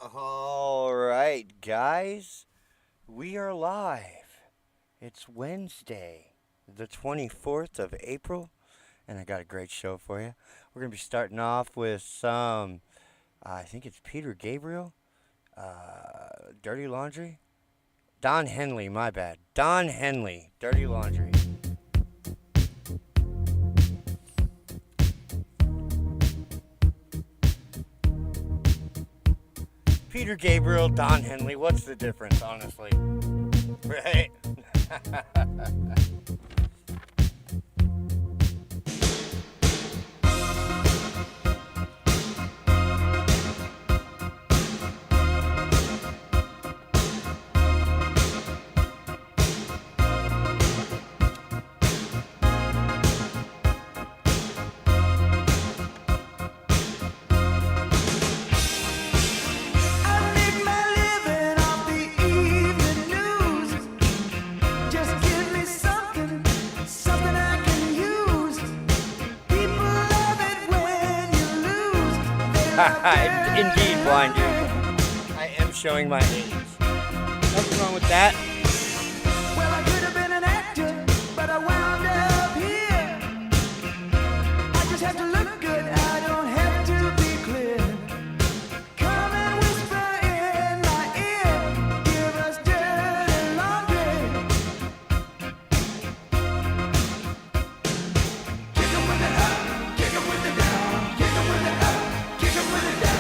All right, guys, we are live. It's Wednesday, the 24th of April, and I got a great show for you. We're going to be starting off with some, I think it's Peter Gabriel, Dirty Laundry. Don Henley, my bad. Don Henley, Dirty Laundry. Peter Gabriel, Don Henley, what's the difference, honestly? Right? Indeed, blind dude. I am showing my age. Nothing wrong with that. Well, I could have been an actor, but I wound up here. I just have to look good, I don't have to be clear. Come and whisper in my ear, give us dirty laundry. Kick 'em with it up, kick 'em with it down, kick 'em with it up, kick 'em with it down.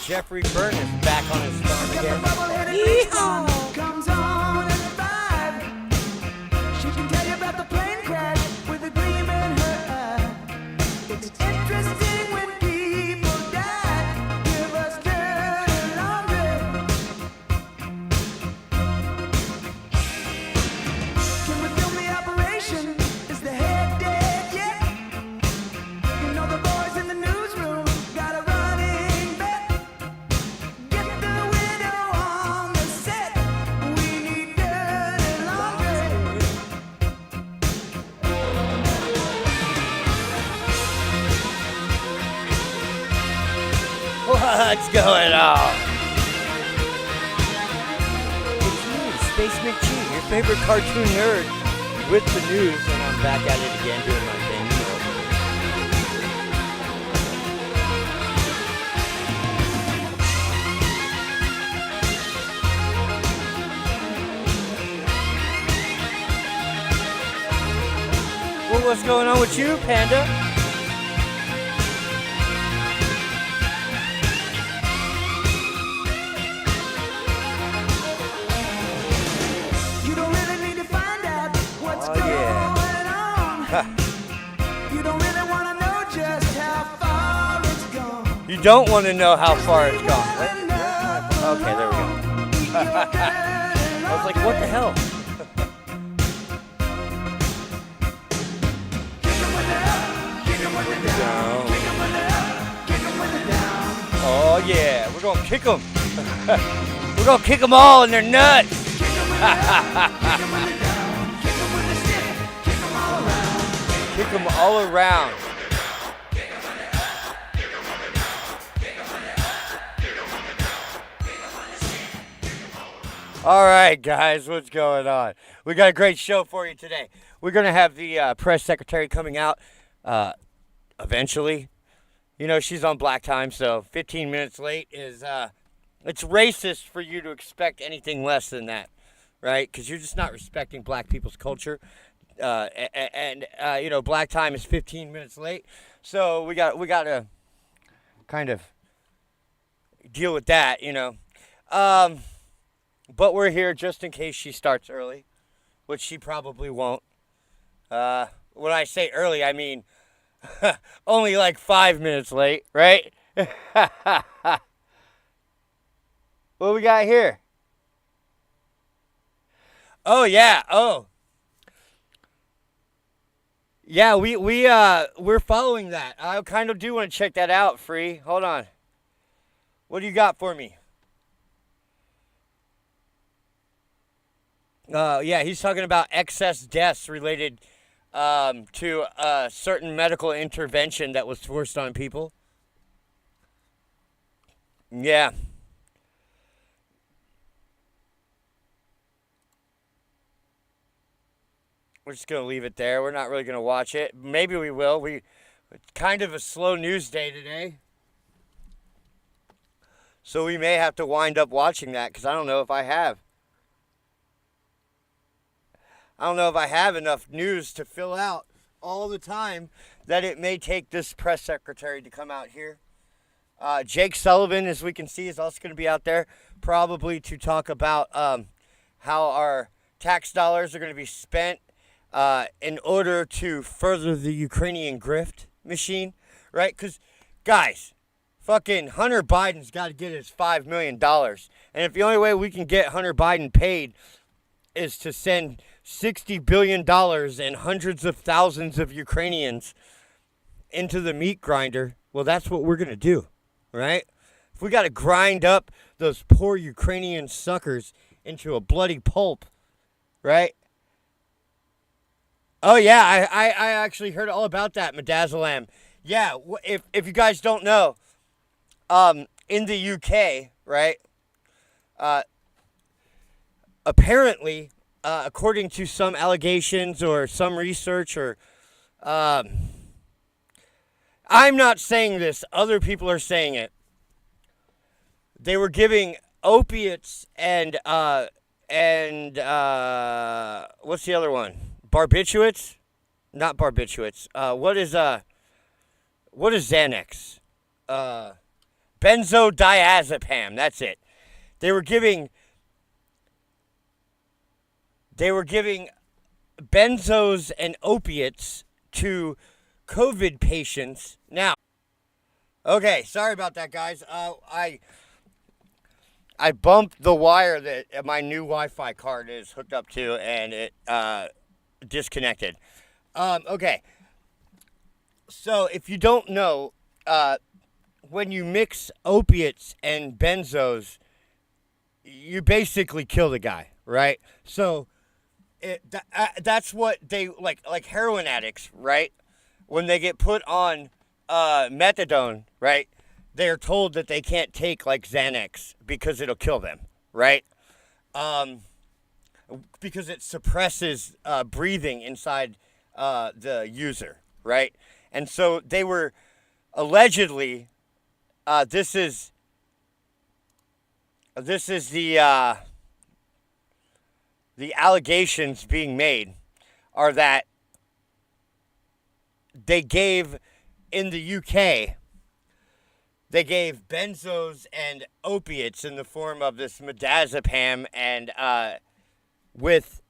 Jeffrey Burton is back on his farm again. Yeehaw! Comes on at 5. She can tell you about the plane crash with a gleam in her eye. It's interesting when people die. Give us dirty laundry. Can we film the operation? Is the head dead yet? You know the boys in the newsroom got a running bet. Get the widow on the set. We need dirty laundry. What's going on? It's me, Space McGee, your favorite cartoon nerd, with the news, and I'm back at it again doing my thing. You know. Well, what's going on with you, Panda? You don't really need to find out what's Oh, going yeah. on. You don't really want to know just how far it's gone. You don't want to know how far it's gone. Right? Okay, there we go. I was like, what the hell? Oh yeah, we're gonna kick them. We're gonna kick them all in their nuts. Kick them all around. All right, guys, what's going on? We got a great show for you today. We're gonna have the press secretary coming out eventually. You know, she's on black time, so 15 minutes late is, it's racist for you to expect anything less than that, right? Because you're just not respecting black people's culture. You know, black time is 15 minutes late. So we got to kind of deal with that, you know. But we're here just in case she starts early, which she probably won't. When I say early, I mean only like 5 minutes late, right? What we got here? Oh yeah. Oh. Yeah, we're following that. I kind of do want to check that out, Free. Hold on. What do you got for me? Yeah, he's talking about excess deaths related to a certain medical intervention that was forced on people. Yeah. We're just going to leave it there. We're not really going to watch it. Maybe we will. It's kind of a slow news day today. So we may have to wind up watching that because I don't know if I have. I don't know if I have enough news to fill out all the time that it may take this press secretary to come out here. Jake Sullivan, as we can see, is also going to be out there probably to talk about how our tax dollars are going to be spent in order to further the Ukrainian grift machine, right? Because, guys, fucking Hunter Biden's got to get his $5 million. And if the only way we can get Hunter Biden paid is to send $60 billion and hundreds of thousands of Ukrainians into the meat grinder, well, that's what we're going to do, right? If we got to grind up those poor Ukrainian suckers into a bloody pulp, right? Oh, yeah, I actually heard all about that, Madazalam. Yeah, if you guys don't know, in the UK, right, apparently, according to some allegations or some research or, I'm not saying this, other people are saying it. They were giving opiates and what's the other one? Barbiturates? Not barbiturates. What is Xanax? Benzodiazepam. That's it. They were giving benzos and opiates to COVID patients. Now, okay, sorry about that, guys. I bumped the wire that my new Wi-Fi card is hooked up to, and it disconnected. Okay. So if you don't know, when you mix opiates and benzos, you basically kill the guy, right? So that's what they like heroin addicts, right? When they get put on methadone, right? They're told that they can't take like Xanax because it'll kill them, right? Because it suppresses breathing inside the user, right? And so they were allegedly, this is the allegations being made are that they gave in the UK. They gave benzos and opiates in the form of this midazepam and with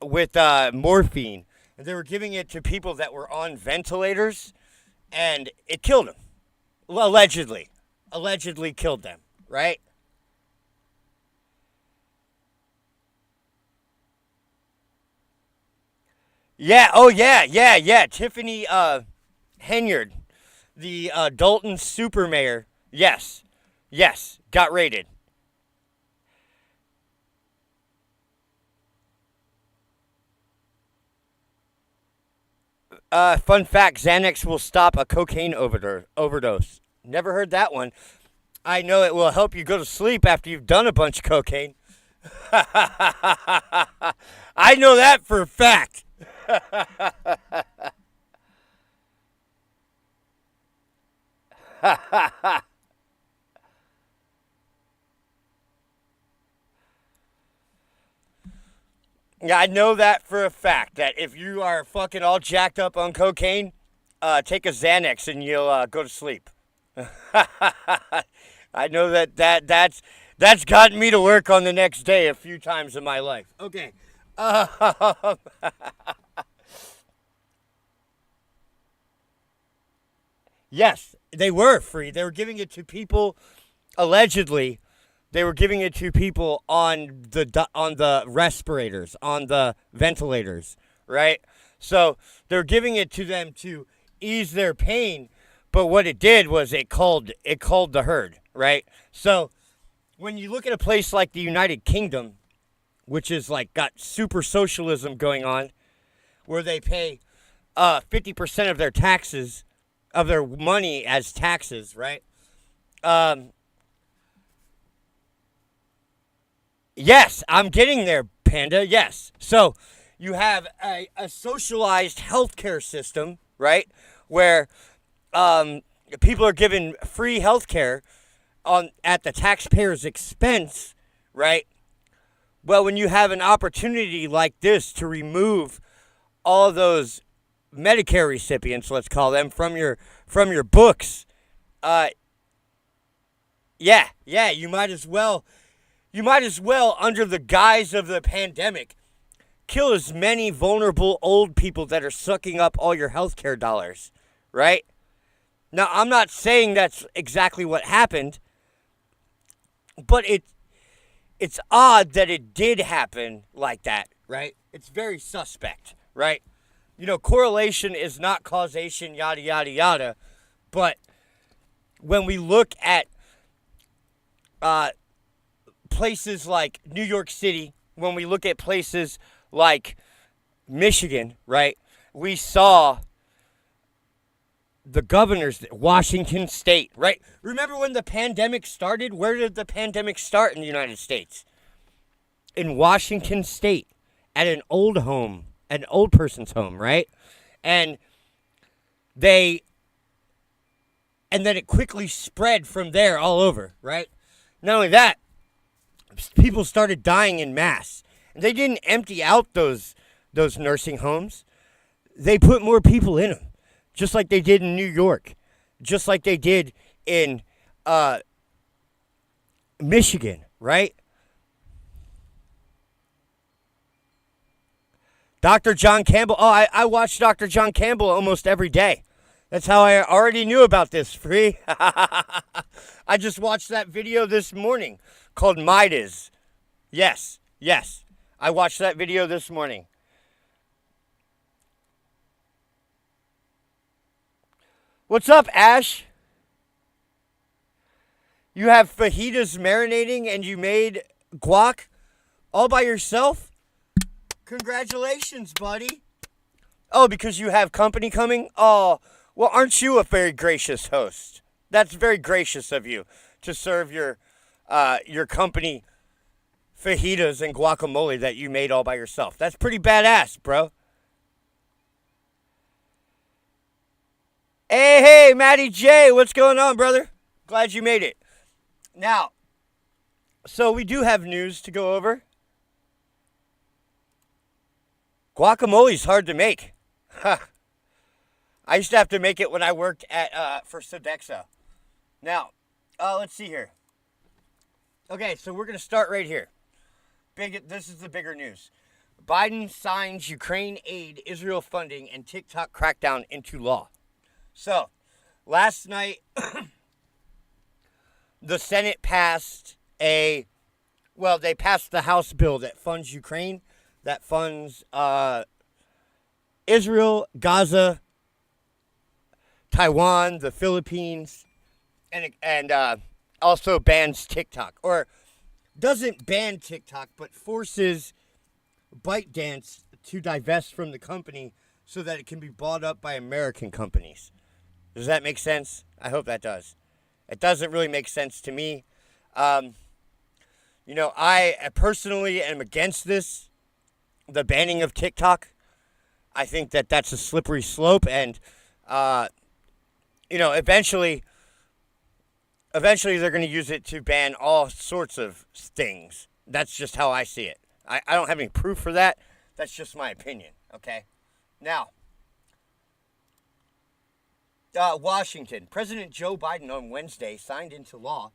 morphine. And they were giving it to people that were on ventilators, and it killed them. Allegedly killed them, right? Yeah, oh yeah. Tiffany Henyard, the Dalton super mayor, yes, got raided. Fun fact, Xanax will stop a cocaine overdose. Never heard that one. I know it will help you go to sleep after you've done a bunch of cocaine. I know that for a fact. Yeah, I know that for a fact, that if you are fucking all jacked up on cocaine, take a Xanax and you'll go to sleep. I know that's gotten me to work on the next day a few times in my life. Okay. Yes, they were free. They were giving it to people, allegedly. They were giving it to people on the respirators, on the ventilators, right? So they're giving it to them to ease their pain, but what it did was it called the herd, right? So when you look at a place like the United Kingdom, which is like got super socialism going on, where they pay 50% of their taxes, of their money as taxes, right? Yes, I'm getting there, Panda. Yes. So you have a socialized healthcare system, right, where people are given free healthcare at the taxpayer's expense, right? Well, when you have an opportunity like this to remove all those Medicare recipients, let's call them, from your books, yeah, you might as well, under the guise of the pandemic, kill as many vulnerable old people that are sucking up all your healthcare dollars, right? Now, I'm not saying that's exactly what happened, but it's odd that it did happen like that, right? It's very suspect, right? You know, correlation is not causation, yada, yada, yada. But when we look at places like New York City, when we look at places like Michigan, right, we saw the governors, Washington State, right? Remember when the pandemic started? Where did the pandemic start in the United States? In Washington State, at an old home, an old person's home, right? And then it quickly spread from there all over, right? Not only that, people started dying in mass. And they didn't empty out those nursing homes. They put more people in them, just like they did in New York, just like they did in Michigan, right? Dr. John Campbell. Oh, I watch Dr. John Campbell almost every day. That's how I already knew about this, free. I just watched that video this morning called Midas. Yes. I watched that video this morning. What's up, Ash? You have fajitas marinating and you made guac all by yourself? Congratulations, buddy. Oh, because you have company coming? Oh, well, aren't you a very gracious host? That's very gracious of you to serve your company fajitas and guacamole that you made all by yourself. That's pretty badass, bro. Hey, Matty J, what's going on, brother? Glad you made it. Now, so we do have news to go over. Guacamole's hard to make. I used to have to make it when I worked for Sodexo. Now, let's see here. Okay, so we're going to start right here. This is the bigger news. Biden signs Ukraine aid, Israel funding, and TikTok crackdown into law. So, last night, the Senate passed they passed the House bill that funds Ukraine, that funds Israel, Gaza, Taiwan, the Philippines, and also bans TikTok. Or doesn't ban TikTok, but forces ByteDance to divest from the company so that it can be bought up by American companies. Does that make sense? I hope that does. It doesn't really make sense to me. I personally am against this, the banning of TikTok. I think that that's a slippery slope, and eventually they're going to use it to ban all sorts of things. That's just how I see it. I don't have any proof for that. That's just my opinion, okay? Now, Washington. President Joe Biden on Wednesday signed into law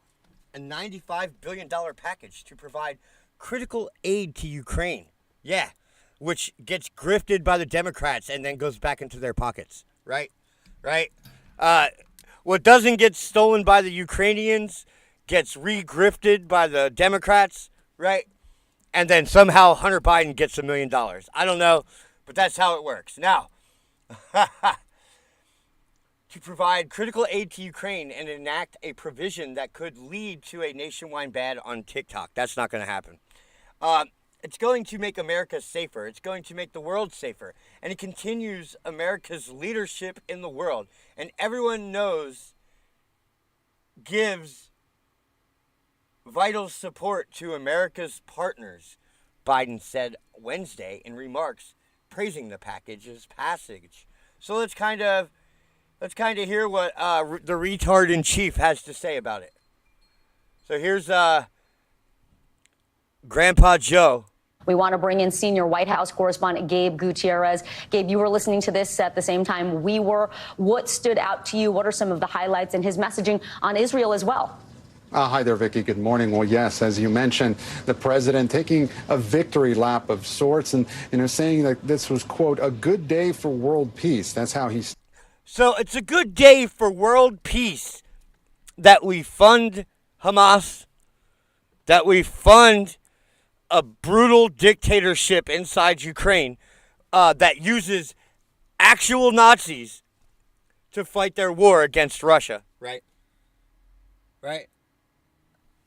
a $95 billion package to provide critical aid to Ukraine. Yeah, which gets grifted by the Democrats and then goes back into their pockets, right? Right? What doesn't get stolen by the Ukrainians gets re-grifted by the Democrats, right? And then somehow Hunter Biden gets $1 million. I don't know, but that's how it works. Now, to provide critical aid to Ukraine and enact a provision that could lead to a nationwide ban on TikTok. That's not going to happen. It's going to make America safer. It's going to make the world safer. And it continues America's leadership in the world. And everyone knows, gives vital support to America's partners, Biden said Wednesday in remarks praising the package's passage. So let's kind of hear what the retard in chief has to say about it. So here's Grandpa Joe. We want to bring in senior White House correspondent Gabe Gutierrez. Gabe, you were listening to this at the same time we were. What stood out to you? What are some of the highlights in his messaging on Israel as well? Hi there, Vicki. Good morning. Well, yes, as you mentioned, the president taking a victory lap of sorts and, saying that this was, quote, a good day for world peace. That's how he... So it's a good day for world peace that we fund Hamas, that we fund a brutal dictatorship inside Ukraine that uses actual Nazis to fight their war against Russia, right? Right?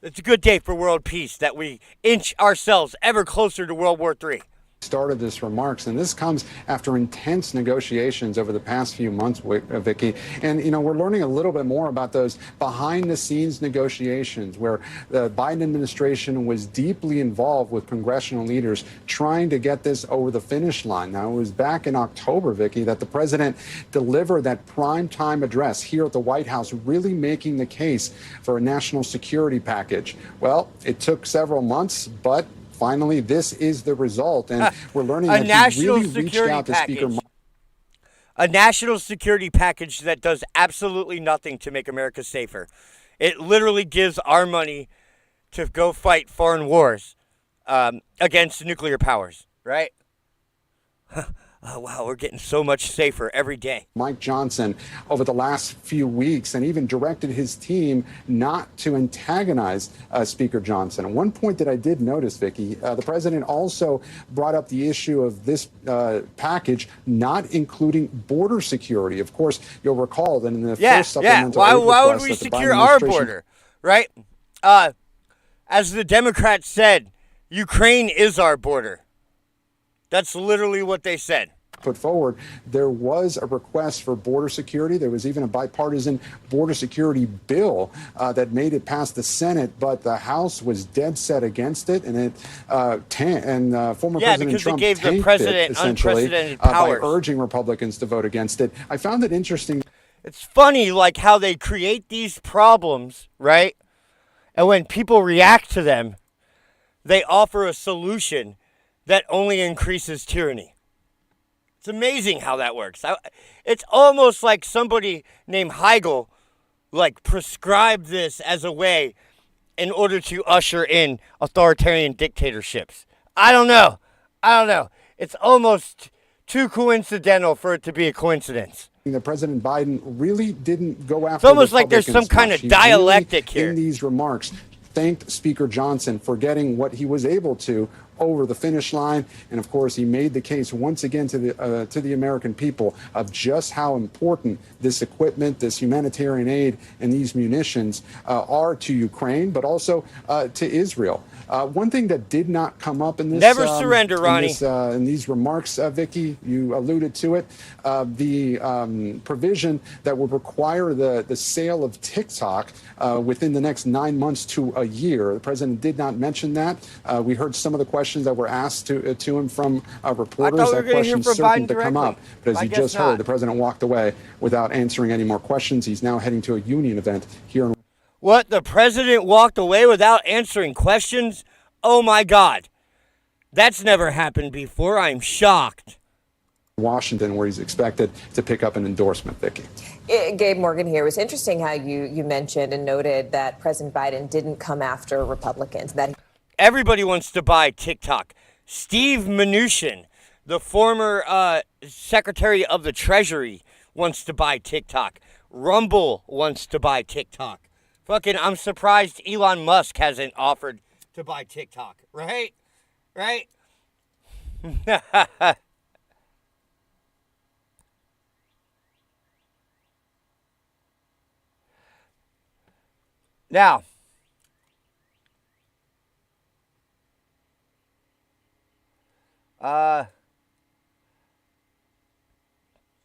It's a good day for world peace that we inch ourselves ever closer to World War III. Started this remarks, and this comes after intense negotiations over the past few months, Vicki. And, we're learning a little bit more about those behind-the-scenes negotiations where the Biden administration was deeply involved with congressional leaders trying to get this over the finish line. Now, it was back in October, Vicki, that the president delivered that prime-time address here at the White House, really making the case for a national security package. Well, it took several months, but finally, this is the result, and we're learning that he really reached out to Speaker. A national security package that does absolutely nothing to make America safer. It literally gives our money to go fight foreign wars against nuclear powers, right? Oh, wow, we're getting so much safer every day. Mike Johnson, over the last few weeks, and even directed his team not to antagonize Speaker Johnson. And one point that I did notice, Vicki, the president also brought up the issue of this package not including border security. Of course, you'll recall that in the first supplemental why would we secure our border, right? As the Democrats said, Ukraine is our border. That's literally what they said. Put forward, there was a request for border security. There was even a bipartisan border security bill that made it past the Senate, but the House was dead set against it, and former President Trump gave the tanked president it, essentially, unprecedented powers by urging Republicans to vote against it. I found it interesting. It's funny, like how they create these problems, right? And when people react to them, they offer a solution that only increases tyranny. It's amazing how that works. It's almost like somebody named Heigl prescribed this as a way in order to usher in authoritarian dictatorships. I don't know. It's almost too coincidental for it to be a coincidence. That President Biden really didn't go after. It's almost like there's some kind of dialectic here. In these remarks, thanked Speaker Johnson for getting what he was able to over the finish line, and of course he made the case once again to the American people of just how important this equipment, this humanitarian aid, and these munitions are to Ukraine, but also to Israel. One thing that did not come up in this never surrender, Ronnie. In these remarks, Vicki, you alluded to it, the provision that would require the sale of TikTok within the next 9 months to a year. The president did not mention that. We heard some of the questions that were asked to him from reporters. That question certain to come up, but as you just heard, the president walked away without answering any more questions. He's now heading to a union event here in. What? The president walked away without answering questions? Oh my God. That's never happened before. I'm shocked. Washington, where he's expected to pick up an endorsement, Vicki. Gabe Morgan here. It was interesting how you mentioned and noted that President Biden didn't come after Republicans. Everybody wants to buy TikTok. Steve Mnuchin, the former Secretary of the Treasury, wants to buy TikTok. Rumble wants to buy TikTok. Fucking, I'm surprised Elon Musk hasn't offered to buy TikTok. Right? Right? Now,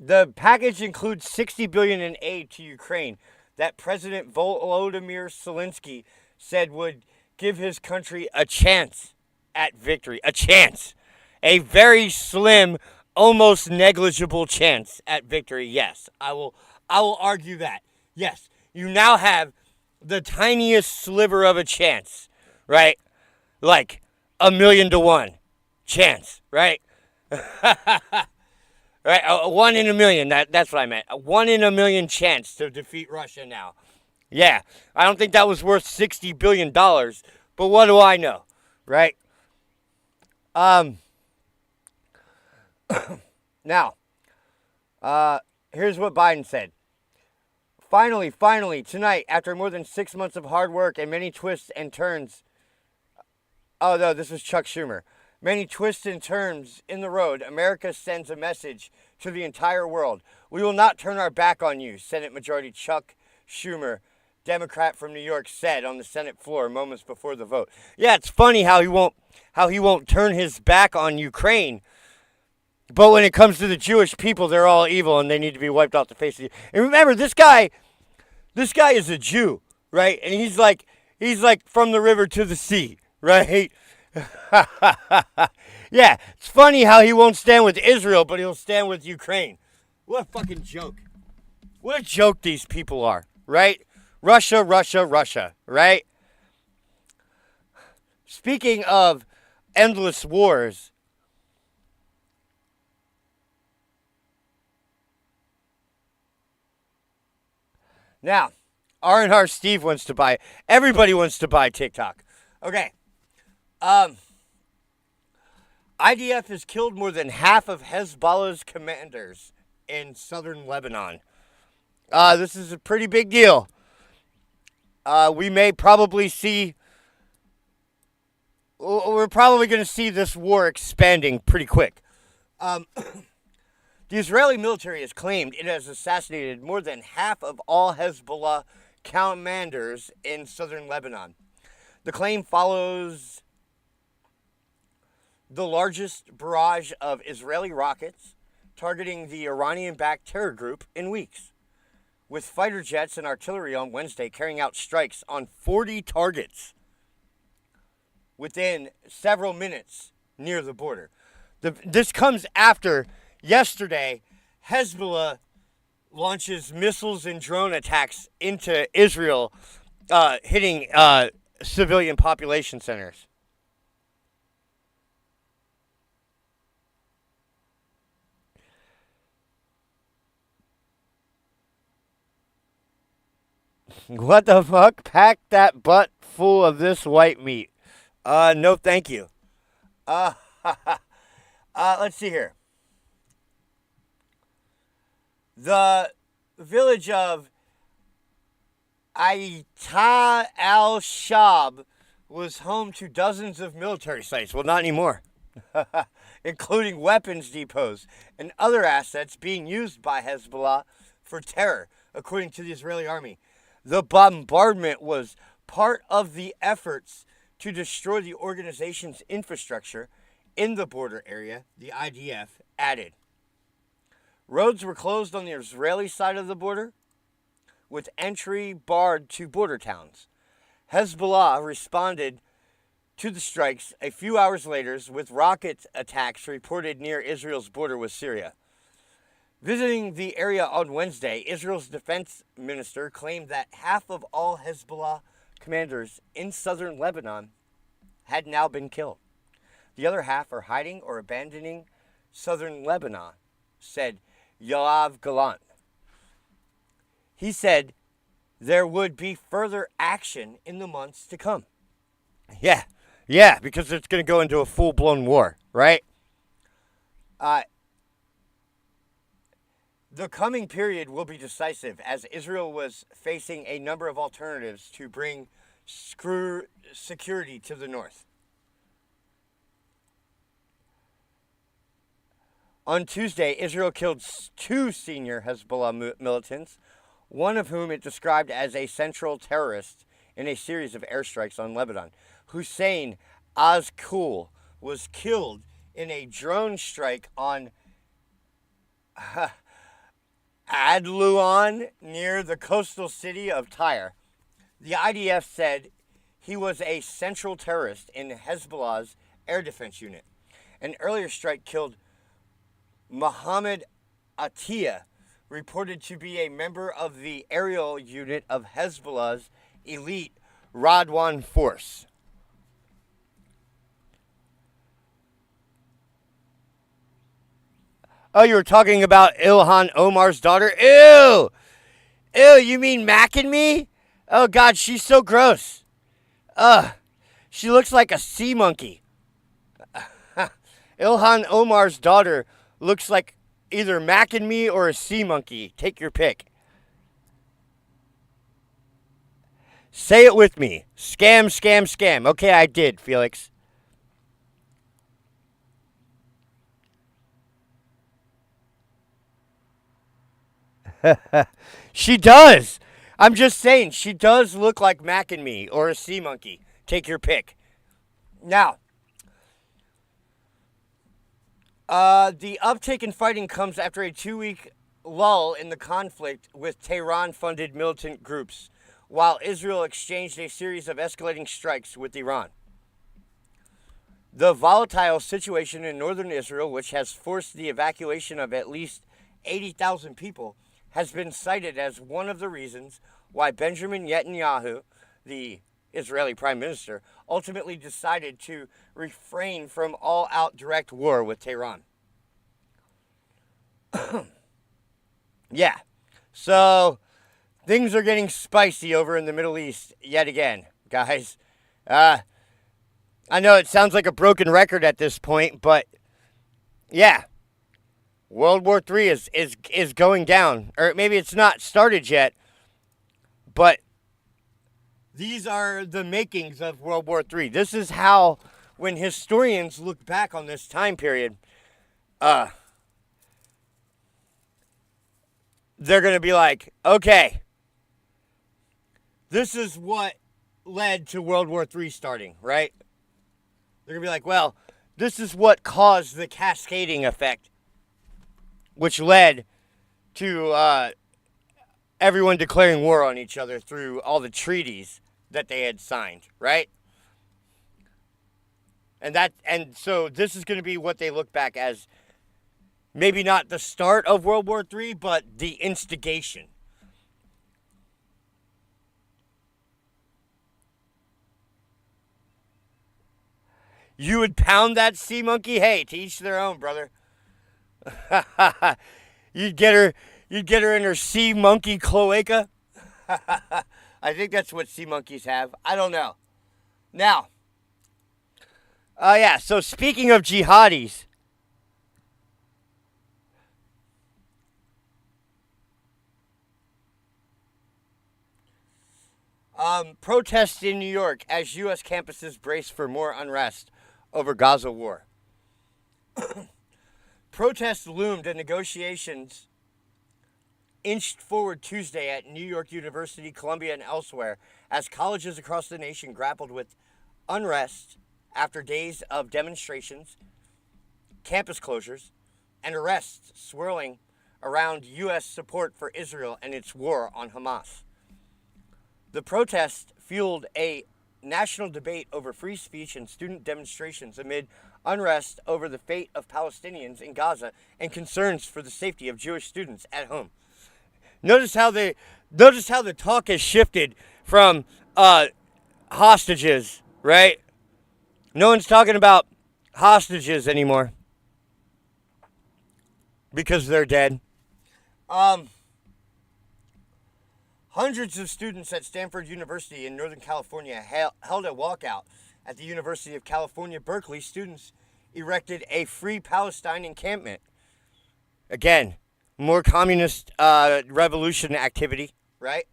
the package includes $60 billion in aid to Ukraine that President Volodymyr Zelensky said would give his country a chance at victory. A chance. A very slim, almost negligible chance at victory. Yes, I will argue that. Yes, you now have the tiniest sliver of a chance, right? Like 1,000,000 to 1 chance, right? Right, 1 in 1,000,000. That's what I meant. A 1 in 1,000,000 chance to defeat Russia now. Yeah, I don't think that was worth $60 billion, but what do I know, right? Now, here's what Biden said. Finally, tonight, after more than 6 months of hard work and many twists and turns. Oh, no, this was Chuck Schumer. Many twists and turns in the road, America sends a message to the entire world. We will not turn our back on you, Senate Majority Chuck Schumer, Democrat from New York, said on the Senate floor moments before the vote. Yeah, it's funny how he won't turn his back on Ukraine. But when it comes to the Jewish people, they're all evil and they need to be wiped off the face of the earth. And remember, this guy is a Jew, right? And he's like from the river to the sea, right? Yeah, it's funny how he won't stand with Israel, but he'll stand with Ukraine. What a fucking joke. What a joke these people are, right? Russia, right? Speaking of endless wars, now, R&R Steve wants to buy, everybody wants to buy TikTok. Okay. IDF has killed more than half of Hezbollah's commanders in southern Lebanon. This is a pretty big deal. We may probably see, we're probably going to see this war expanding pretty quick. The Israeli military has claimed it has assassinated more than half of all Hezbollah commanders in southern Lebanon. The claim follows the largest barrage of Israeli rockets targeting the Iranian-backed terror group in weeks, with fighter jets and artillery on Wednesday carrying out strikes on 40 targets within several minutes near the border. This comes after yesterday Hezbollah launches missiles and drone attacks into Israel, hitting civilian population centers. What the fuck? Pack that butt full of this white meat. No thank you. Let's see here. The village of Aita al-Shab was home to dozens of military sites. Well, not anymore. Including weapons depots and other assets being used by Hezbollah for terror, according to the Israeli army. The bombardment was part of the efforts to destroy the organization's infrastructure in the border area, the IDF added. Roads were closed on the Israeli side of the border, with entry barred to border towns. Hezbollah responded to the strikes a few hours later with rocket attacks reported near Israel's border with Syria. Visiting the area on Wednesday, Israel's defense minister claimed that half of all Hezbollah commanders in southern Lebanon had now been killed. The other half are hiding or abandoning southern Lebanon, said Yoav Gallant. He said there would be further action in the months to come. Yeah, because it's going to go into a full-blown war, right? The coming period will be decisive as Israel was facing a number of alternatives to bring security to the north. On Tuesday, Israel killed 2 senior Hezbollah militants, one of whom it described as a central terrorist in a series of airstrikes on Lebanon. Hussein Azkul was killed in a drone strike on Adluan near the coastal city of Tyre. The IDF said he was a central terrorist in Hezbollah's air defense unit. An earlier strike killed Mohammed Atiyah, reported to be a member of the aerial unit of Hezbollah's elite Radwan force. Oh, you were talking about Ilhan Omar's daughter? Ew! Ew, you mean Mac and me? Oh, God, she's so gross. Ugh, she looks like a sea monkey. Ilhan Omar's daughter looks like either Mac and me or a sea monkey. Take your pick. Say it with me. Scam, scam, scam. Okay, I did, Felix. She does. I'm just saying, she does look like Mac and me or a sea monkey. Take your pick. Now, the uptick in fighting comes after a 2-week lull in the conflict with Tehran-funded militant groups, while Israel exchanged a series of escalating strikes with Iran. The volatile situation in northern Israel, which has forced the evacuation of at least 80,000 people, has been cited as one of the reasons why Benjamin Netanyahu, the Israeli prime minister, ultimately decided to refrain from all-out direct war with Tehran. Yeah, so things are getting spicy over in the Middle East yet again, guys. I know it sounds like a broken record at this point, but yeah, World War III is going down. Or maybe it's not started yet, but these are the makings of World War III. This is how, when historians look back on this time period, they're going to be like, okay, this is what led to World War III starting, right? They're going to be like, well, this is what caused the cascading effect, which led to everyone declaring war on each other through all the treaties that they had signed, right? And so this is going to be what they look back as, maybe not the start of World War III, but the instigation. You would pound that sea monkey? Hey, to each their own, brother. You'd get her in her sea monkey cloaca. I think that's what sea monkeys have. I don't know. Now, yeah, so speaking of jihadis, protests in New York as U.S. campuses brace for more unrest over Gaza war. Protests loomed and negotiations inched forward Tuesday at New York University, Columbia, and elsewhere as colleges across the nation grappled with unrest after days of demonstrations, campus closures, and arrests swirling around U.S. support for Israel and its war on Hamas. The protest fueled a national debate over free speech and student demonstrations amid unrest over the fate of Palestinians in Gaza and concerns for the safety of Jewish students at home. Notice how the talk has shifted from hostages, right? No one's talking about hostages anymore because they're dead. Hundreds of students at Stanford University in Northern California held a walkout at the University of California, Berkeley. Students erected a Free Palestine encampment. Again, more communist revolution activity, right?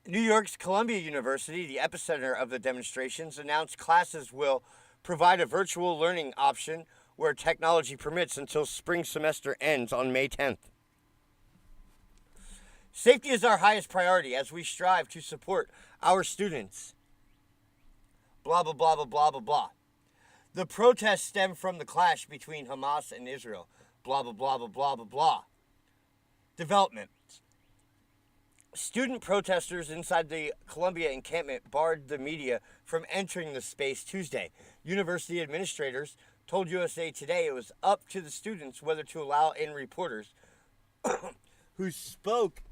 New York's Columbia University, the epicenter of the demonstrations, announced classes will provide a virtual learning option where technology permits until spring semester ends on May 10th. Safety is our highest priority as we strive to support our students. Blah, blah, blah, blah, blah, blah, blah. The protests stem from the clash between Hamas and Israel. Blah, blah, blah, blah, blah, blah, blah. Development. Student protesters inside the Columbia encampment barred the media from entering the space Tuesday. University administrators told USA Today it was up to the students whether to allow in reporters who spoke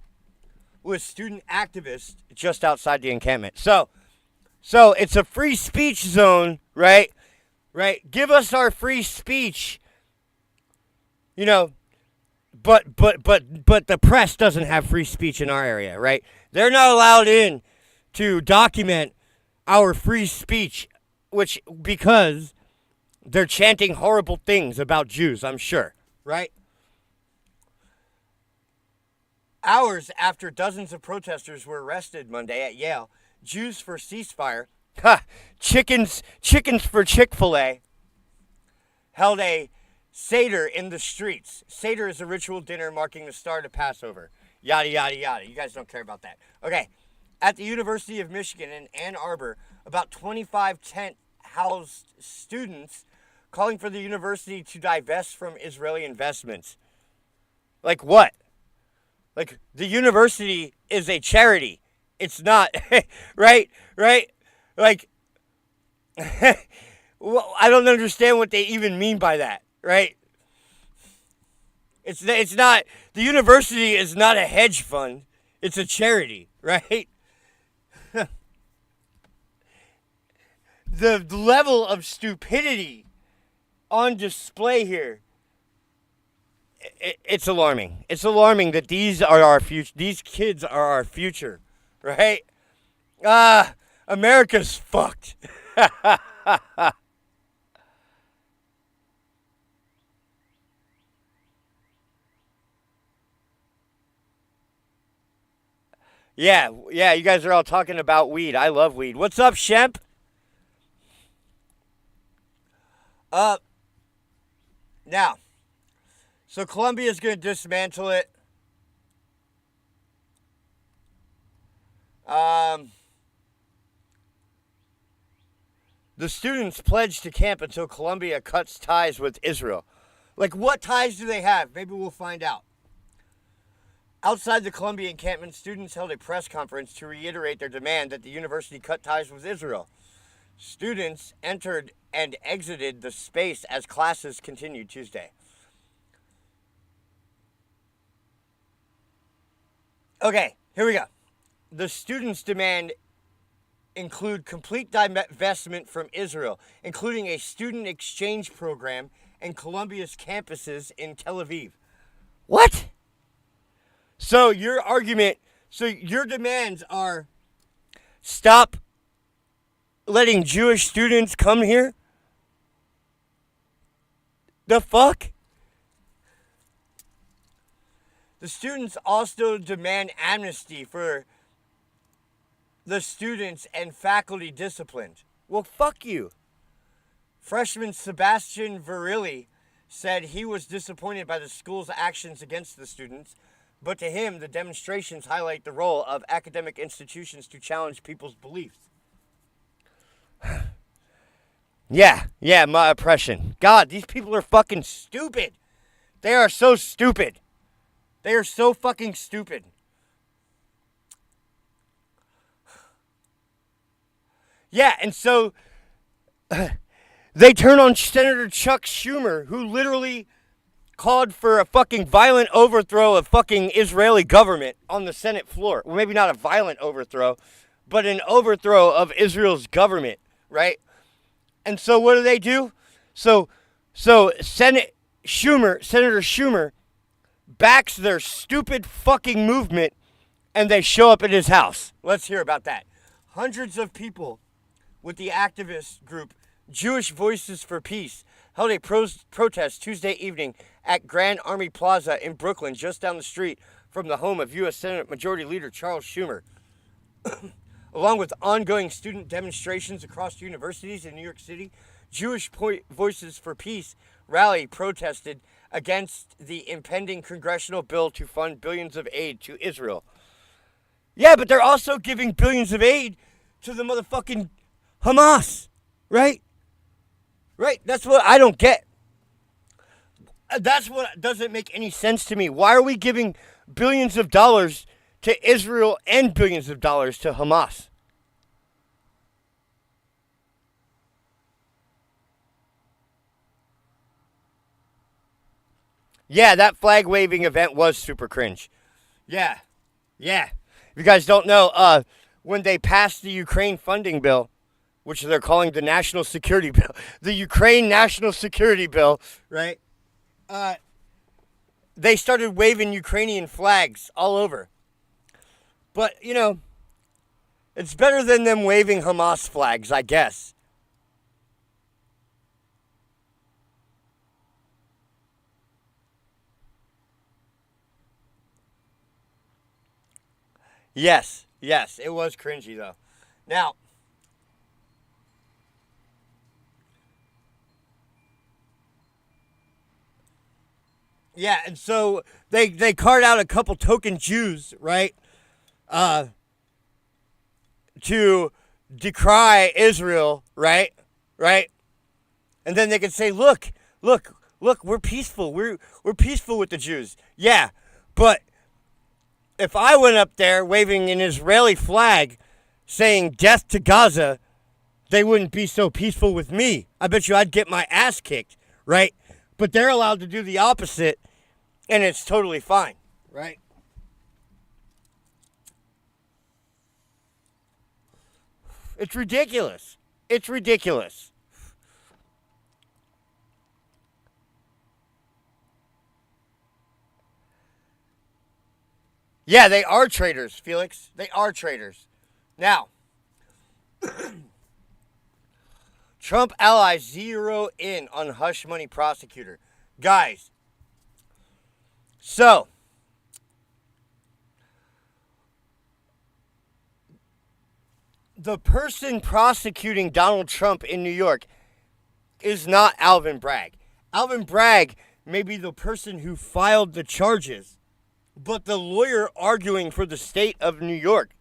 with student activists just outside the encampment. So it's a free speech zone, right? Right? Give us our free speech. You know, but the press doesn't have free speech in our area, right? They're not allowed in to document our free speech, because they're chanting horrible things about Jews, I'm sure, right? Hours after dozens of protesters were arrested Monday at Yale, Jews for ceasefire, chickens for Chick-fil-A, held a Seder in the streets. Seder is a ritual dinner marking the start of Passover. Yada, yada, yada. You guys don't care about that. Okay. At the University of Michigan in Ann Arbor, about 25 tent housed students calling for the university to divest from Israeli investments. Like what? Like, the university is a charity. It's not, right? Like, well, I don't understand what they even mean by that, right? It's not, the university is not a hedge fund. It's a charity, right? The level of stupidity on display here, it's alarming. It's alarming that these are our future. These kids are our future, right? America's fucked. Yeah, you guys are all talking about weed. I love weed. What's up, Shemp? Now, so Columbia's going to dismantle it. The students pledged to camp until Columbia cuts ties with Israel. Like, what ties do they have? Maybe we'll find out. Outside the Columbia encampment, students held a press conference to reiterate their demand that the university cut ties with Israel. Students entered and exited the space as classes continued Tuesday. Okay, here we go. The students' demand include complete divestment from Israel, including a student exchange program and Columbia's campuses in Tel Aviv. What? So your demands are stop letting Jewish students come here? The fuck? The students also demand amnesty for the students and faculty disciplined. Well, fuck you. Freshman Sebastian Virilli said he was disappointed by the school's actions against the students, but to him, the demonstrations highlight the role of academic institutions to challenge people's beliefs. Yeah, my oppression. God, these people are fucking stupid. They are so stupid. They are so fucking stupid. Yeah, and so they turn on Senator Chuck Schumer, who literally called for a fucking violent overthrow of fucking Israeli government on the Senate floor. Well, maybe not a violent overthrow, but an overthrow of Israel's government, right? And so what do? So Senator Schumer backs their stupid fucking movement, and they show up at his house. Let's hear about that. Hundreds of people with the activist group Jewish Voices for Peace held a protest Tuesday evening at Grand Army Plaza in Brooklyn, just down the street from the home of U.S. Senate Majority Leader Charles Schumer. Along with ongoing student demonstrations across universities in New York City, Jewish Voices for Peace rally protested against the impending congressional bill to fund billions of aid to Israel. Yeah, but they're also giving billions of aid to the motherfucking Hamas, right? Right? That's what I don't get. That's what doesn't make any sense to me. Why are we giving billions of dollars to Israel and billions of dollars to Hamas? Yeah, that flag waving event was super cringe. Yeah. If you guys don't know, when they passed the Ukraine funding bill, which they're calling the National Security Bill, the Ukraine National Security Bill, right? They started waving Ukrainian flags all over. But, you know, it's better than them waving Hamas flags, I guess. Yes, it was cringy, though. Now, yeah, and so they card out a couple token Jews, right, to decry Israel, right, and then they can say, look, we're peaceful, we're peaceful with the Jews. Yeah, but if I went up there waving an Israeli flag saying death to Gaza, they wouldn't be so peaceful with me. I bet you I'd get my ass kicked, right? But they're allowed to do the opposite, and it's totally fine, right? It's ridiculous. It's ridiculous. Yeah, they are traitors, Felix. They are traitors. Now, Trump allies zero in on hush money prosecutor. Guys, so the person prosecuting Donald Trump in New York is not Alvin Bragg. Alvin Bragg may be the person who filed the charges, but the lawyer arguing for the state of New York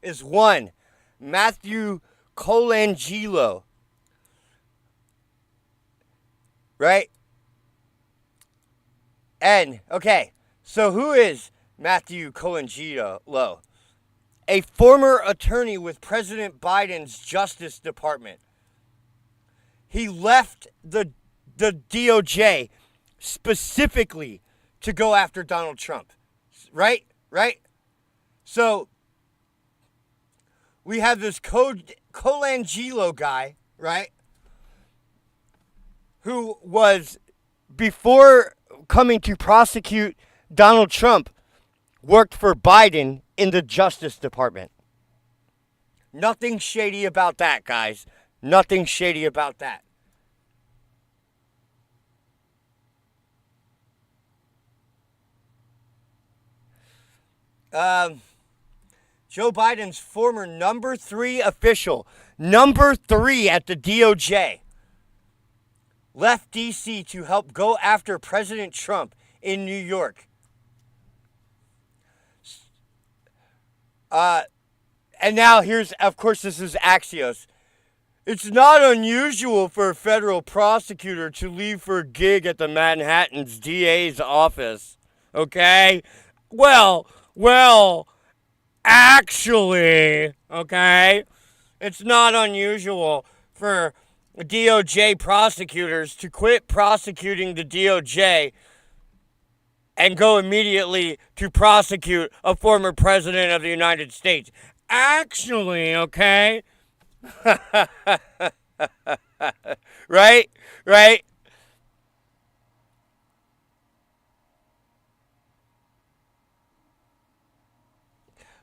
is one, Matthew Colangelo. Right? And, okay, so who is Matthew Colangelo? A former attorney with President Biden's Justice Department. He left the DOJ specifically to go after Donald Trump. Right? So, we have this Colangelo guy, right? Who was, before coming to prosecute Donald Trump, worked for Biden in the Justice Department. Nothing shady about that, guys. Nothing shady about that. Joe Biden's former number 3 official, number 3 at the DOJ, left D.C. to help go after President Trump in New York. And now here's, of course, this is Axios. It's not unusual for a federal prosecutor to leave for a gig at the Manhattan's DA's office. Okay? Well, actually, okay? It's not unusual for DOJ prosecutors to quit prosecuting the DOJ and go immediately to prosecute a former president of the United States. Actually, okay? Right?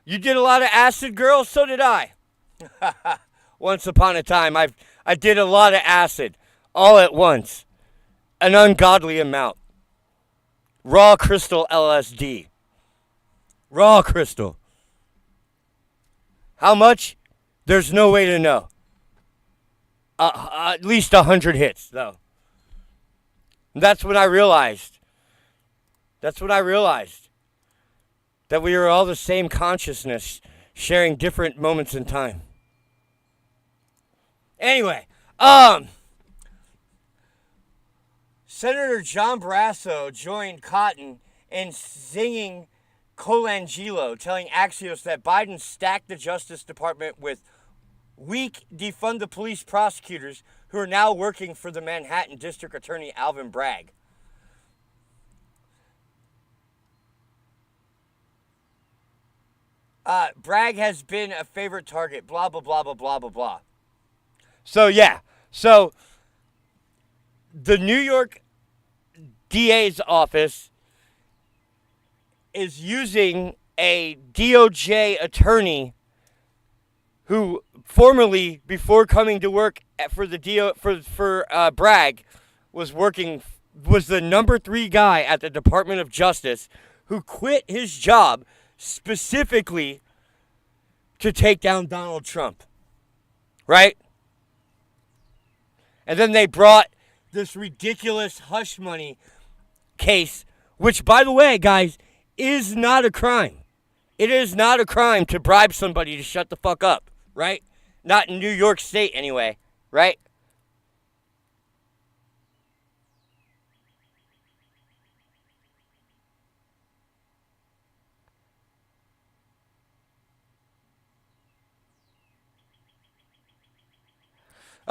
You did a lot of acid, girl? So did I. Once upon a time, I did a lot of acid, all at once. An ungodly amount. Raw crystal LSD. Raw crystal. How much? There's no way to know. At least 100 hits, though. That's when I realized That's what I realized. That we are all the same consciousness, sharing different moments in time. Anyway, Senator John Barrasso joined Cotton in singing Colangelo, telling Axios that Biden stacked the Justice Department with weak, defund the police prosecutors who are now working for the Manhattan District Attorney Alvin Bragg. Bragg has been a favorite target, blah, blah, blah, blah, blah, blah, blah. So, yeah. So, the New York DA's office is using a DOJ attorney who formerly, before coming to work for the Bragg, was the number 3 guy at the Department of Justice who quit his job specifically to take down Donald Trump. Right? And then they brought this ridiculous hush money case, which, by the way, guys, is not a crime. It is not a crime to bribe somebody to shut the fuck up, right? Not in New York State, anyway, right?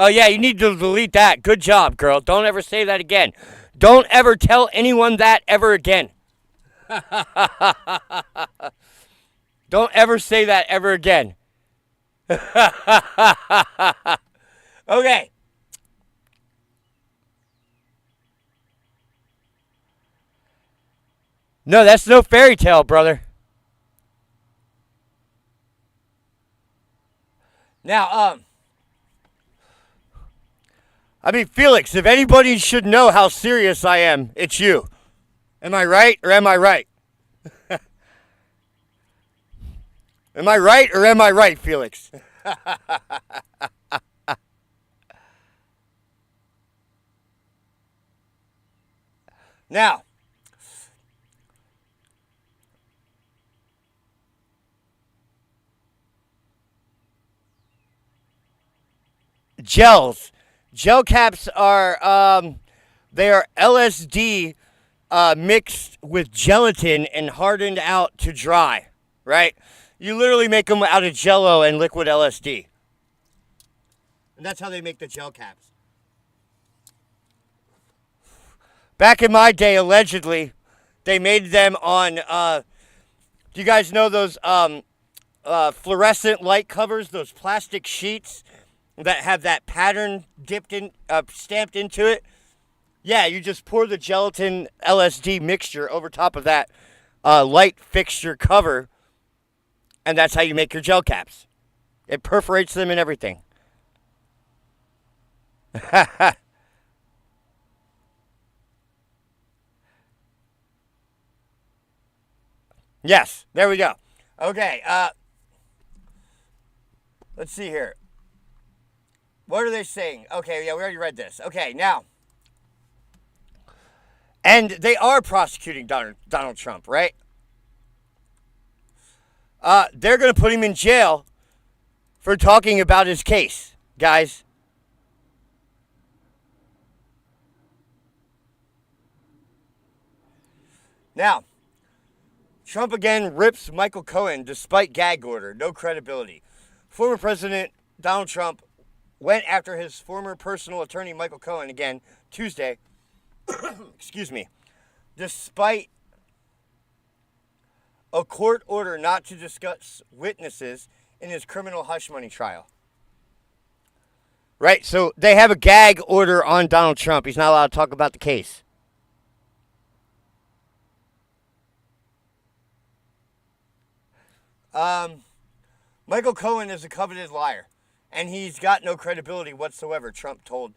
Oh, yeah, you need to delete that. Good job, girl. Don't ever say that again. Don't ever tell anyone that ever again. Don't ever say that ever again. Okay. No, that's no fairy tale, brother. Now, I mean, Felix, if anybody should know how serious I am, it's you. Am I right or am I right? Am I right or am I right, Felix? Now, gels. Gel caps are, they are LSD mixed with gelatin and hardened out to dry, right? You literally make them out of Jell-O and liquid LSD. And that's how they make the gel caps. Back in my day, allegedly, they made them on, do you guys know those fluorescent light covers, those plastic sheets that have that pattern stamped into it? Yeah, you just pour the gelatin LSD mixture over top of that light fixture cover, and that's how you make your gel caps. It perforates them and everything. Yes, there we go. Okay, let's see here. What are they saying? Okay, yeah, we already read this. Okay, now. And they are prosecuting Donald Trump, right? They're going to put him in jail for talking about his case, guys. Now, Trump again rips Michael Cohen despite gag order. No credibility. Former President Donald Trump went after his former personal attorney Michael Cohen again Tuesday. Excuse me. Despite a court order not to discuss witnesses in his criminal hush money trial. Right, so they have a gag order on Donald Trump. He's not allowed to talk about the case. Michael Cohen is a coveted liar, and he's got no credibility whatsoever, Trump told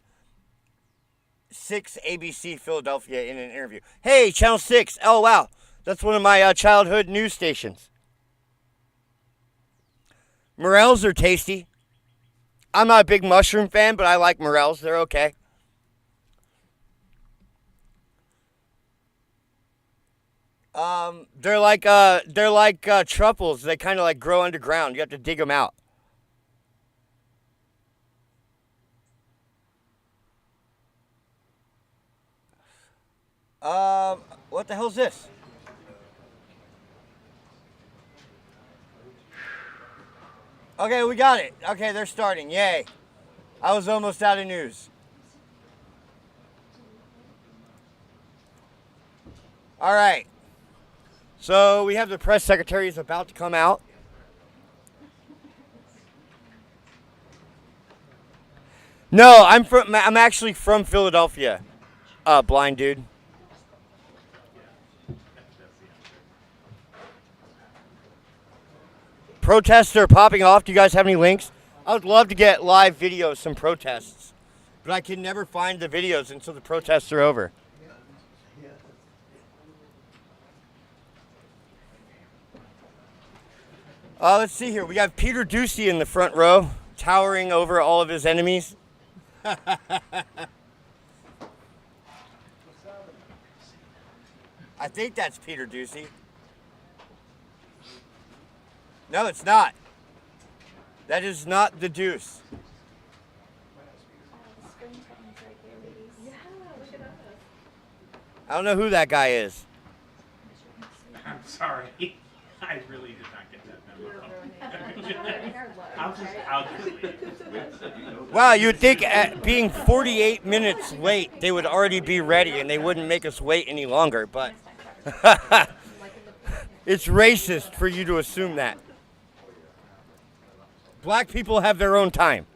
6 ABC Philadelphia in an interview. Hey, Channel 6. Oh, wow. That's one of my childhood news stations. Morels are tasty. I'm not a big mushroom fan, but I like morels. They're okay. They're like truffles. They kind of like grow underground. You have to dig them out. What the hell's this? Okay, we got it. Okay, they're starting. Yay. I was almost out of news. All right. So we have the press secretary is about to come out. No, I'm actually from Philadelphia. Blind dude. Protests are popping off. Do you guys have any links? I would love to get live videos, some protests. But I can never find the videos until the protests are over. Let's see here. We have Peter Doocy in the front row, towering over all of his enemies. I think that's Peter Doocy. No, it's not. That is not the Deuce. I don't know who that guy is. I'm sorry. I really did not get that memo. I'll just leave. Wow, you'd think at being 48 minutes late, they would already be ready and they wouldn't make us wait any longer, but it's racist for you to assume that. Black people have their own time.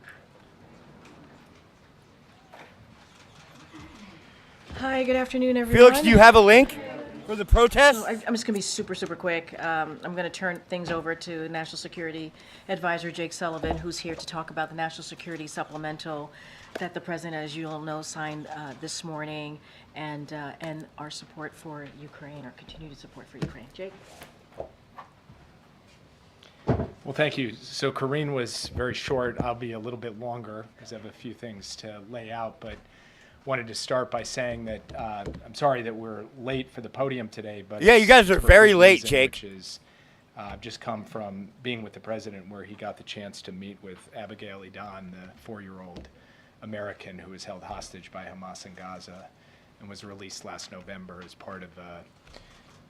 Hi, good afternoon, everyone. Felix, do you have a link for the protest? I'm just going to be super, super quick. I'm going to turn things over to National Security Advisor Jake Sullivan, who's here to talk about the National Security Supplemental that the President, as you all know, signed this morning, and our support for Ukraine, our continued support for Ukraine. Jake? Well, thank you. So Karine was very short. I'll be a little bit longer because I have a few things to lay out, but wanted to start by saying that I'm sorry that we're late for the podium today. But yeah, you guys are very late, Jake. Which is, I've just come from being with the president where he got the chance to meet with Abigail Edan, the 4-year-old American who was held hostage by Hamas in Gaza and was released last November as part of the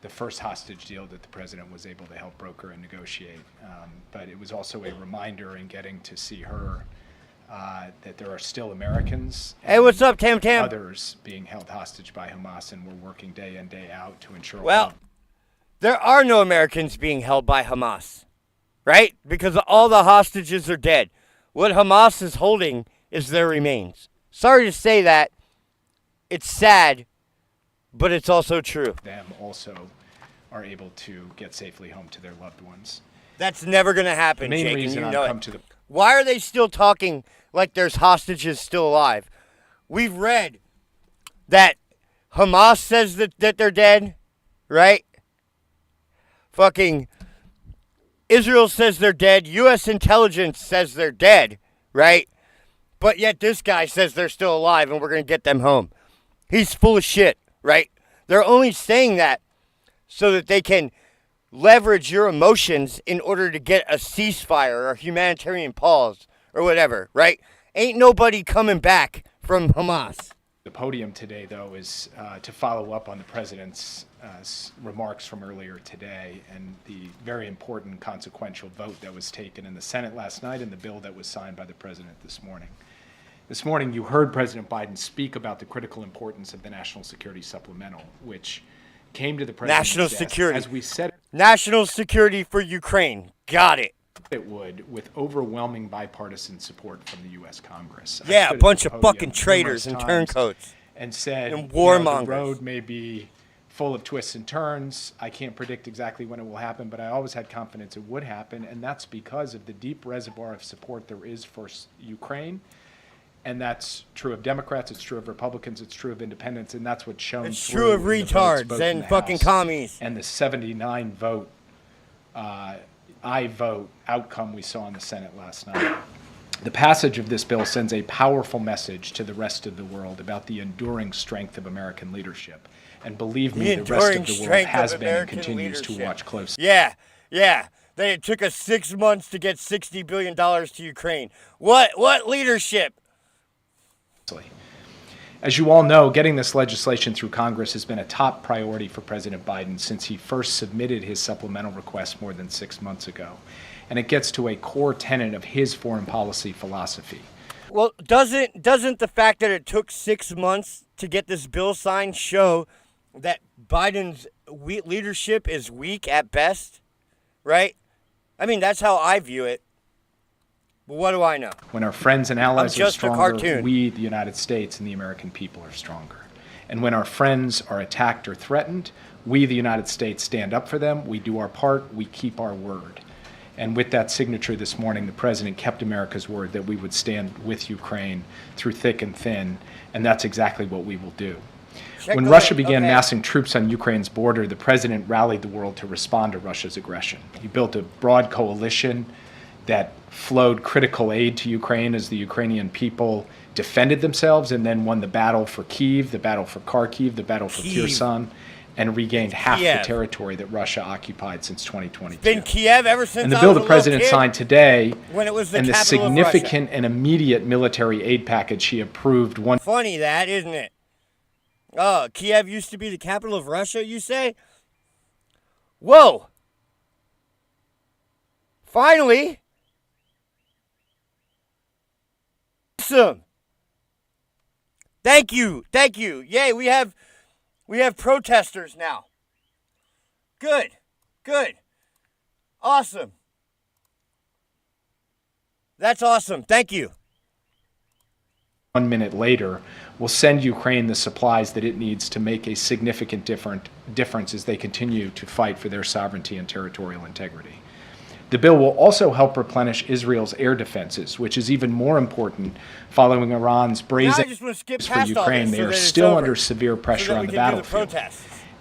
first hostage deal that the president was able to help broker and negotiate. But it was also a reminder in getting to see her that there are still Americans. Hey, what's up, Tam Tam? Others being held hostage by Hamas, and we're working day in, day out to ensure. Well, there are no Americans being held by Hamas, right? Because all the hostages are dead. What Hamas is holding is their remains. Sorry to say that. It's sad, but it's also true. Them also are able to get safely home to their loved ones. That's never going to happen, The main Jake, reason and you know I've come it. to the Why are they still talking like there's hostages still alive? We've read that Hamas says that they're dead, right? Fucking Israel says they're dead. U.S. intelligence says they're dead, right? But yet this guy says they're still alive and we're going to get them home. He's full of shit, right? They're only saying that so that they can leverage your emotions in order to get a ceasefire or humanitarian pause or whatever, right? Ain't nobody coming back from Hamas. The podium today, though, is to follow up on the president's remarks from earlier today and the very important consequential vote that was taken in the Senate last night and the bill that was signed by the president this morning. This morning, you heard President Biden speak about the critical importance of the National Security Supplemental, which came to the president's National desk, security. as we said National security for Ukraine. Got it. it would, with overwhelming bipartisan support from the U.S. Congress. I Yeah, stood a at bunch the of podium fucking traitors and numerous times turncoats. and said, And the warmongers. road may be full of twists and turns. I can't predict exactly when it will happen, but I always had confidence it would happen, and that's because of the deep reservoir of support there is for Ukraine. And that's true of Democrats, it's true of Republicans, it's true of independents, and that's what's shown It's through true of in the votes, retards both in and the fucking House commies. and the 79 vote, I vote outcome we saw in the Senate last night. The passage of this bill sends a powerful message to the rest of the world about the enduring strength of American leadership And believe me, the rest enduring of the world strength has of been and American continues to leadership. watch closely. Yeah. It took us 6 months to get $60 billion to Ukraine. What leadership? As you all know, getting this legislation through Congress has been a top priority for President Biden since he first submitted his supplemental request more than 6 months ago. And it gets to a core tenet of his foreign policy philosophy. Well, doesn't the fact that it took 6 months to get this bill signed show that Biden's leadership is weak at best? Right? I mean, that's how I view it. But what do I know? When our friends and allies are stronger, cartoon. we, the United States, and the American people are stronger. And when our friends are attacked or threatened, we, the United States, stand up for them. We do our part. We keep our word. And with that signature this morning, the President kept America's word that we would stand with Ukraine through thick and thin, and that's exactly what we will do. When Russia began massing troops on Ukraine's border, the President rallied the world to respond to Russia's aggression. He built a broad coalition that flowed critical aid to Ukraine as the Ukrainian people defended themselves and then won the battle for Kyiv, the battle for Kharkiv, the battle for Kherson, and regained half the territory that Russia occupied since 2022. Been Kiev ever since. And the bill the President signed today, when it was the and the capital of significant Russia. and immediate military aid package he approved one. Funny that, isn't it? Oh, Kiev used to be the capital of Russia, you say? Whoa! Finally! Awesome! Thank you! Yay, we have protesters now. Good. Awesome. That's awesome. Thank you. 1 minute later, will send Ukraine the supplies that it needs to make a significant difference as they continue to fight for their sovereignty and territorial integrity. The bill will also help replenish Israel's air defenses, which is even more important following Iran's brazen for Ukraine. They are still under severe pressure on the battlefield.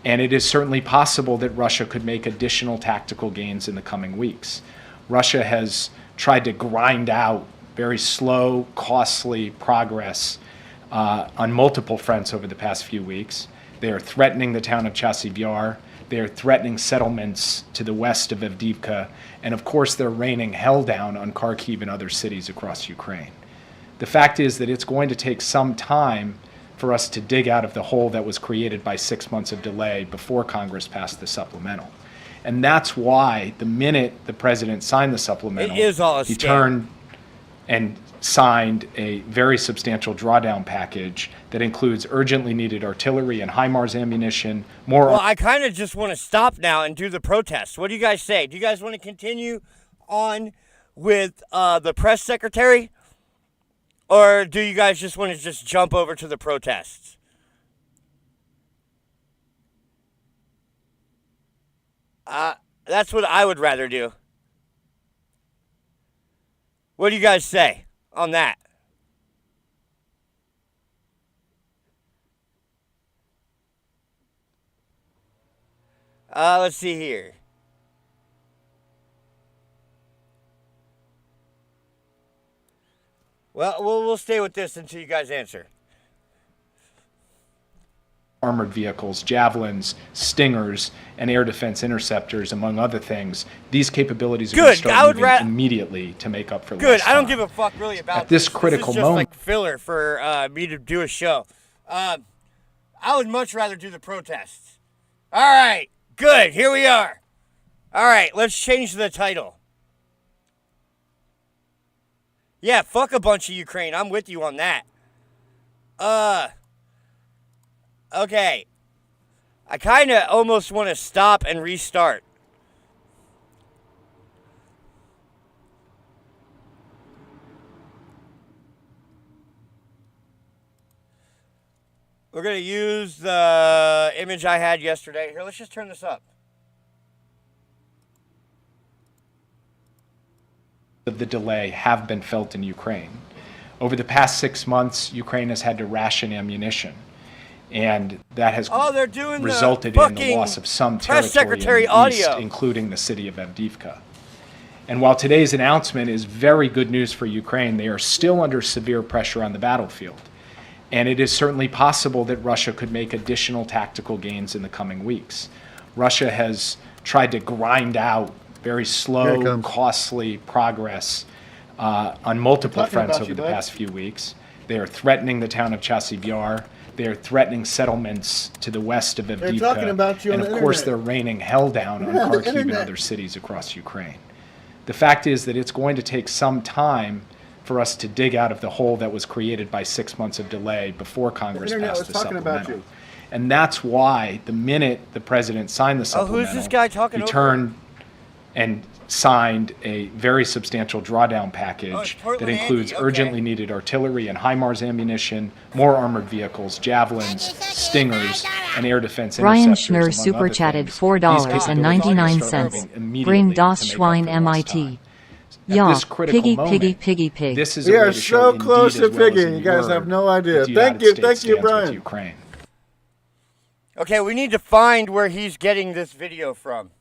And it is certainly possible that Russia could make additional tactical gains in the coming weeks. Russia has tried to grind out very slow, costly progress on multiple fronts over the past few weeks. They are threatening the town of Chasiv Yar. They are threatening settlements to the west of Avdiivka. And of course, they're raining hell down on Kharkiv and other cities across Ukraine. The fact is that it's going to take some time for us to dig out of the hole that was created by 6 months of delay before Congress passed the supplemental. And that's why the minute the President signed the supplemental, he turned and signed a very substantial drawdown package that includes urgently needed artillery and HIMARS ammunition. Well, I kind of just want to stop now and do the protests. What do you guys say? Do you guys want to continue on with the press secretary? Or do you guys just want to just jump over to the protests? That's what I would rather do. What do you guys say on that? Let's see here. Well, we'll stay with this until you guys answer. Armored vehicles, javelins, stingers, and air defense interceptors, among other things. These capabilities are going to start moving immediately to make up for lost time. I don't give a fuck really about at this critical this is just moment. Like filler for me to do a show. I would much rather do the protests. All right, good. Here we are. All right, let's change the title. Yeah, fuck a bunch of Ukraine. I'm with you on that. Okay. I kind of almost want to stop and restart. We're going to use the image I had yesterday. Here, let's just turn this up. Of the delay have been felt in Ukraine. Over the past 6 months, Ukraine has had to ration ammunition, and that has resulted in the loss of some territory in the east, including the city of Avdiivka. And while today's announcement is very good news for Ukraine, they are still under severe pressure on the battlefield. And it is certainly possible that Russia could make additional tactical gains in the coming weeks. Russia has tried to grind out very slow, costly progress on multiple fronts over the past few weeks. They are threatening the town of Chasiv Yar. They are threatening settlements to the west of Avdiivka. And of course, they're raining hell down on Kharkiv and other cities across Ukraine. The fact is that it's going to take some time for us to dig out of the hole that was created by 6 months of delay before Congress passed the supplemental. And that's why the minute the president signed the supplemental, who's this guy talking he over? turned and signed a very substantial drawdown package that includes urgently needed artillery and HIMARS ammunition, more armored vehicles, javelins, stingers, and air defense Ryan interceptors, Schnur among super other chatted things. $4.99. These capabilities Bring are das to make Schwein up for lost MIT. time. At Ja, this critical piggy, moment, piggy, piggy, pig. This is We a way are to show so close indeed to as well as piggy. in You guys have word no idea. that the Thank United you, States stands with Brian. Ukraine. Okay, we need to find where he's getting this video from.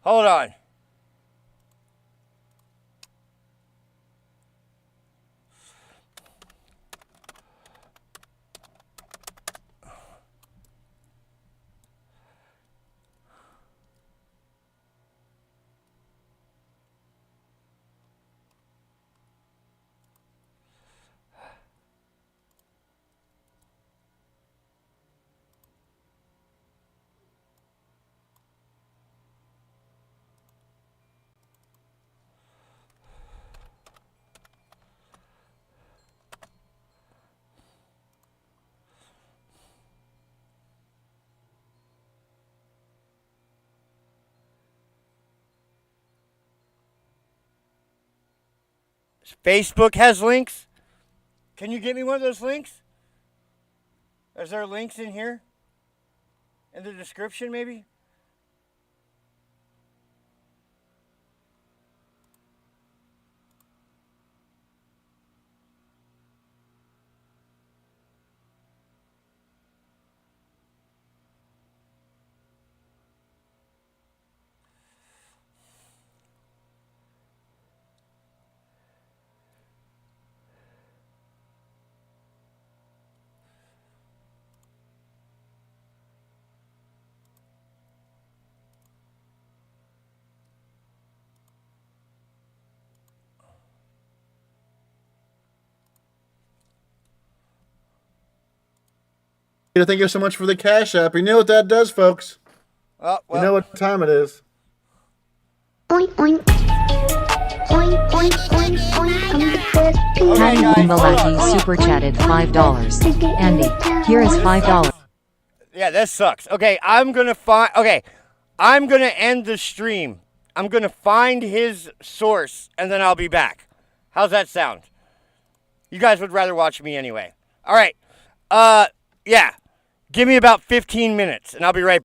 Hold on. Facebook has links. Can you get me one of those links? Is there links in here? In the description, maybe? Thank you so much for the Cash App. You know what that does, folks. Oh, well. You know what time it is. Patty guys, hold Malaki on. super chatted $5. Andy, here is $5. Yeah, that sucks. Okay, I'm gonna end the stream. I'm gonna find his source, and then I'll be back. How's that sound? You guys would rather watch me anyway. All right. Yeah. Give me about 15 minutes, and I'll be right back.